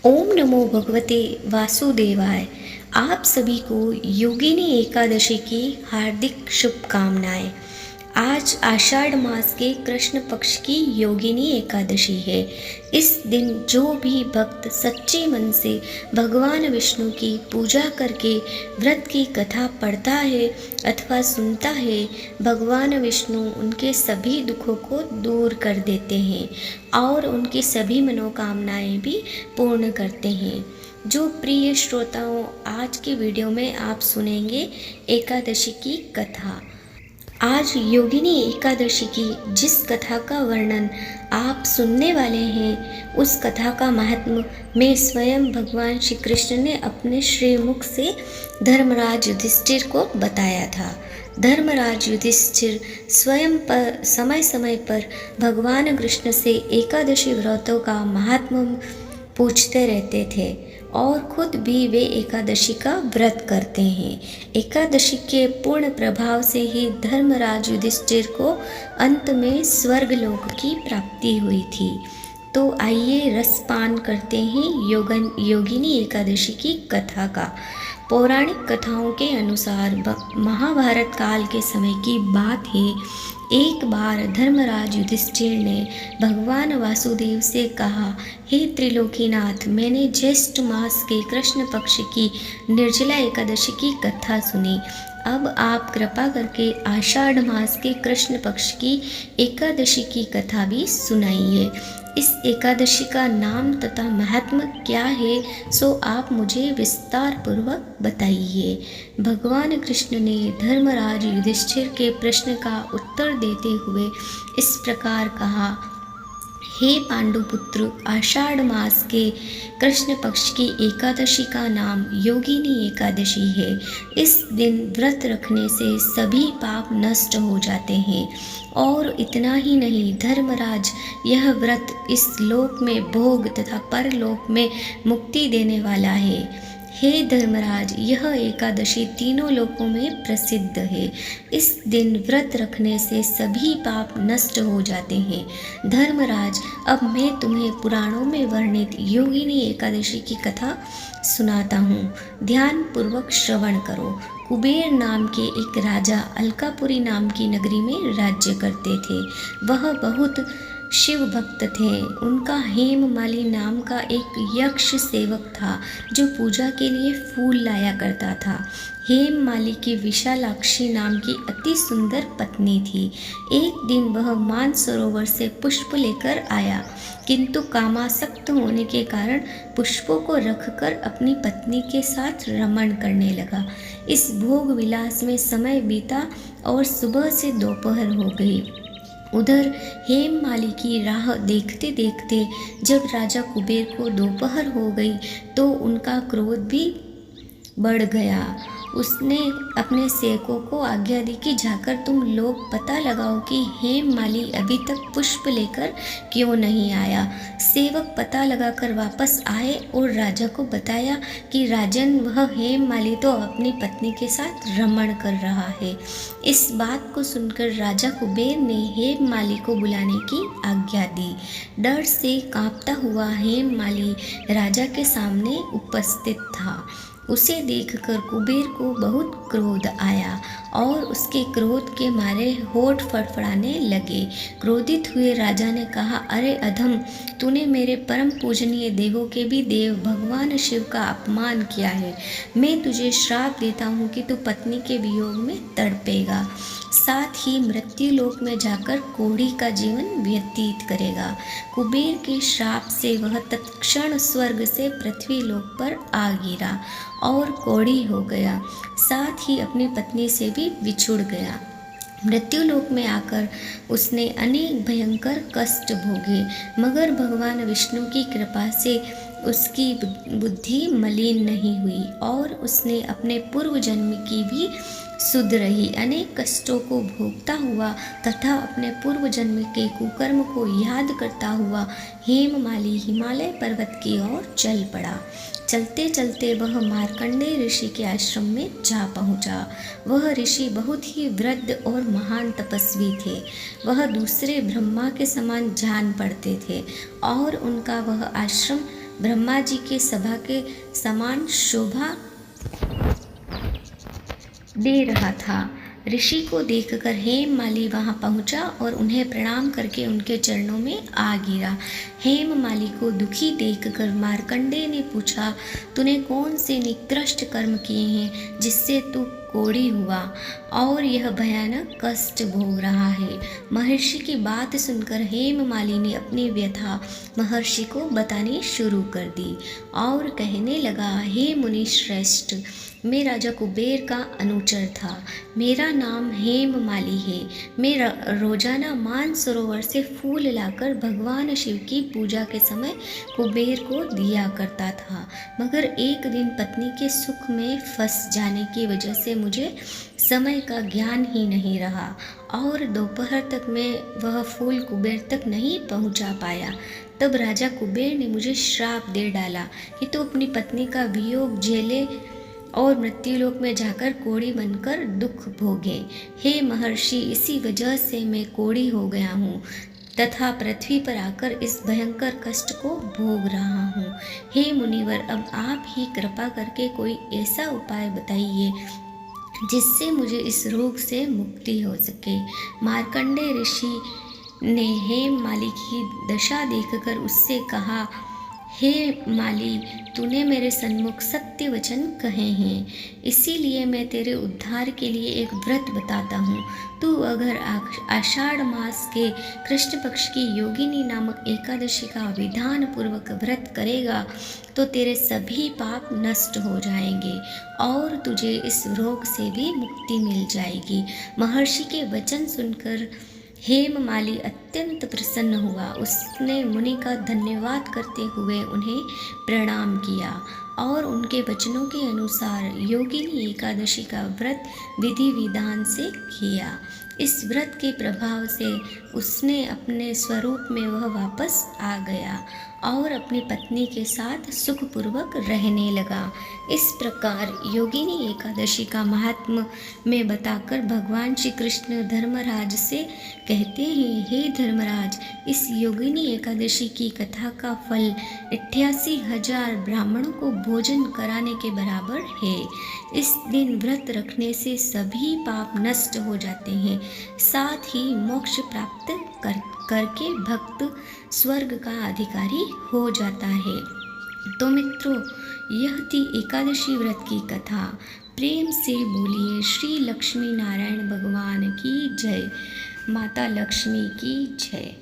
ओम नमो भगवते वासुदेवाय। आप सभी को योगिनी एकादशी की हार्दिक शुभकामनाएं। आज आषाढ़ मास के कृष्ण पक्ष की योगिनी एकादशी है। इस दिन जो भी भक्त सच्चे मन से भगवान विष्णु की पूजा करके व्रत की कथा पढ़ता है अथवा सुनता है, भगवान विष्णु उनके सभी दुखों को दूर कर देते हैं और उनकी सभी मनोकामनाएं भी पूर्ण करते हैं। जो प्रिय श्रोताओं, आज की वीडियो में आप सुनेंगे एकादशी की कथा। आज योगिनी एकादशी की जिस कथा का वर्णन आप सुनने वाले हैं, उस कथा का महात्म्य में स्वयं भगवान श्री कृष्ण ने अपने श्रीमुख से धर्मराज युधिष्ठिर को बताया था। धर्मराज युधिष्ठिर स्वयं पर समय समय पर भगवान कृष्ण से एकादशी व्रतों का महात्म्य पूछते रहते थे और खुद भी वे एकादशी का व्रत करते हैं। एकादशी के पूर्ण प्रभाव से ही धर्मराज युधिष्ठिर को अंत में स्वर्गलोक की प्राप्ति हुई थी। तो आइए रसपान करते हैं योगिनी एकादशी की कथा का। पौराणिक कथाओं के अनुसार महाभारत काल के समय की बात है। एक बार धर्मराज युधिष्ठिर ने भगवान वासुदेव से कहा, हे त्रिलोकीनाथ, मैंने ज्येष्ठ मास के कृष्ण पक्ष की निर्जला एकादशी की कथा सुनी। अब आप कृपा करके आषाढ़ मास के कृष्ण पक्ष की एकादशी की कथा भी सुनाइए। इस एकादशी का नाम तथा महत्व क्या है, सो आप मुझे विस्तार पूर्वक बताइए। भगवान कृष्ण ने धर्मराज युधिष्ठिर के प्रश्न का उत्तर देते हुए इस प्रकार कहा, हे पांडुपुत्र, आषाढ़ मास के कृष्ण पक्ष की एकादशी का नाम योगिनी एकादशी है। इस दिन व्रत रखने से सभी पाप नष्ट हो जाते हैं और इतना ही नहीं, धर्मराज, यह व्रत इस लोक में भोग तथा परलोक में मुक्ति देने वाला है। हे धर्मराज, यह एकादशी तीनों लोकों में प्रसिद्ध है। इस दिन व्रत रखने से सभी पाप नष्ट हो जाते हैं। धर्मराज, अब मैं तुम्हें पुराणों में वर्णित योगिनी एकादशी की कथा सुनाता हूँ। ध्यान पूर्वक श्रवण करो। कुबेर नाम के एक राजा अलकापुरी नाम की नगरी में राज्य करते थे। वह बहुत शिव भक्त थे। उनका हेममाली नाम का एक यक्ष सेवक था जो पूजा के लिए फूल लाया करता था। हेममाली की विशालाक्षी नाम की अति सुंदर पत्नी थी। एक दिन वह मानसरोवर से पुष्प लेकर आया, किंतु कामासक्त होने के कारण पुष्पों को रखकर अपनी पत्नी के साथ रमण करने लगा। इस भोग विलास में समय बीता और सुबह से दोपहर हो गई। उधर हेममाली की राह देखते देखते जब राजा कुबेर को दोपहर हो गई तो उनका क्रोध भी बढ़ गया। उसने अपने सेवकों को आज्ञा दी कि जाकर तुम लोग पता लगाओ कि हेममाली अभी तक पुष्प लेकर क्यों नहीं आया। सेवक पता लगाकर वापस आए और राजा को बताया कि राजन, वह हेममाली तो अपनी पत्नी के साथ रमण कर रहा है। इस बात को सुनकर राजा कुबेर ने हेममाली को बुलाने की आज्ञा दी। डर से कांपता हुआ हेममाली राजा के सामने उपस्थित था। उसे देखकर कुबेर को बहुत क्रोध आया और उसके क्रोध के मारे होठ फड़फड़ाने लगे। क्रोधित हुए राजा ने कहा, अरे अधम, तूने मेरे परम पूजनीय देवों के भी देव भगवान शिव का अपमान किया है। मैं तुझे श्राप देता हूँ कि तू पत्नी के वियोग में तड़पेगा, साथ ही मृत्यु लोक में जाकर कोढ़ी का जीवन व्यतीत करेगा। कुबेर के श्राप से वह तत्क्षण स्वर्ग से पृथ्वी लोक पर आ गिरा और कोढ़ी हो गया, साथ ही अपनी पत्नी से भी बिछुड़ गया। मृत्युलोक में आकर उसने अनेक भयंकर कष्ट भोगे, मगर भगवान विष्णु की कृपा से उसकी बुद्धि मलिन नहीं हुई और उसने अपने पूर्व जन्म की भी सुध रही। अनेक कष्टों को भोगता हुआ तथा अपने पूर्व जन्म के कुकर्म को याद करता हुआ हेममाली हिमालय पर्वत की ओर चल पड़ा। चलते चलते वह मार्कंडेय ऋषि के आश्रम में जा पहुंचा। वह ऋषि बहुत ही वृद्ध और महान तपस्वी थे। वह दूसरे ब्रह्मा के समान जान पड़ते थे और उनका वह आश्रम ब्रह्मा जी के सभा के समान शोभा दे रहा था। ऋषि को देखकर हेममाली वहां पहुंचा और उन्हें प्रणाम करके उनके चरणों में आ गिरा। हेममाली को दुखी देखकर मार्कंडेय ने पूछा, तूने कौन से निकृष्ट कर्म किए हैं जिससे तू कोढ़ी हुआ और यह भयानक कष्ट भोग रहा है। महर्षि की बात सुनकर हेममाली ने अपनी व्यथा महर्षि को बतानी शुरू कर दी और कहने लगा, हे मुनि श्रेष्ठ, मैं राजा कुबेर का अनुचर था। मेरा नाम हेममाली है। मैं रोजाना मानसरोवर से फूल लाकर भगवान शिव की पूजा के समय कुबेर को दिया करता था, मगर एक दिन पत्नी के सुख में फंस जाने की वजह से मुझे समय का ज्ञान ही नहीं रहा और दोपहर तक मैं वह फूल कुबेर तक नहीं पहुंचा पाया। तब राजा कुबेर ने मुझे श्राप दे डाला कि तू अपनी पत्नी का वियोग झेले और मृत्युलोक में जाकर कोढ़ी बनकर दुख भोगे। हे महर्षि, इसी वजह से मैं कोढ़ी हो गया हूँ तथा पृथ्वी पर आकर इस भयंकर कष्ट को भोग रहा हूँ। हे मुनिवर, अब आप ही कृपा करके कोई ऐसा उपाय बताइए जिससे मुझे इस रोग से मुक्ति हो सके। मार्कंडेय ऋषि ने हेममाली की दशा देखकर उससे कहा, हे माली, तूने मेरे सन्मुख सत्य वचन कहे हैं, इसीलिए मैं तेरे उद्धार के लिए एक व्रत बताता हूँ। तू अगर आषाढ़ मास के कृष्ण पक्ष की योगिनी नामक एकादशी का विधान पूर्वक व्रत करेगा तो तेरे सभी पाप नष्ट हो जाएंगे और तुझे इस रोग से भी मुक्ति मिल जाएगी। महर्षि के वचन सुनकर हेममाली अत्यंत प्रसन्न हुआ। उसने मुनि का धन्यवाद करते हुए उन्हें प्रणाम किया और उनके वचनों के अनुसार योगिनी एकादशी का व्रत विधि विधान से किया। इस व्रत के प्रभाव से उसने अपने स्वरूप में वह वापस आ गया और अपनी पत्नी के साथ सुखपूर्वक रहने लगा। इस प्रकार योगिनी एकादशी का महात्म्य में बताकर भगवान श्री कृष्ण धर्मराज से कहते हैं, हे धर्मराज, इस योगिनी एकादशी की कथा का फल 88,000 ब्राह्मणों को भोजन कराने के बराबर है। इस दिन व्रत रखने से सभी पाप नष्ट हो जाते हैं, साथ ही मोक्ष प्राप्त करके भक्त स्वर्ग का अधिकारी हो जाता है। तो मित्रों, यह थी एकादशी व्रत की कथा। प्रेम से बोलिए श्री लक्ष्मी नारायण भगवान की जय। माता लक्ष्मी की जय।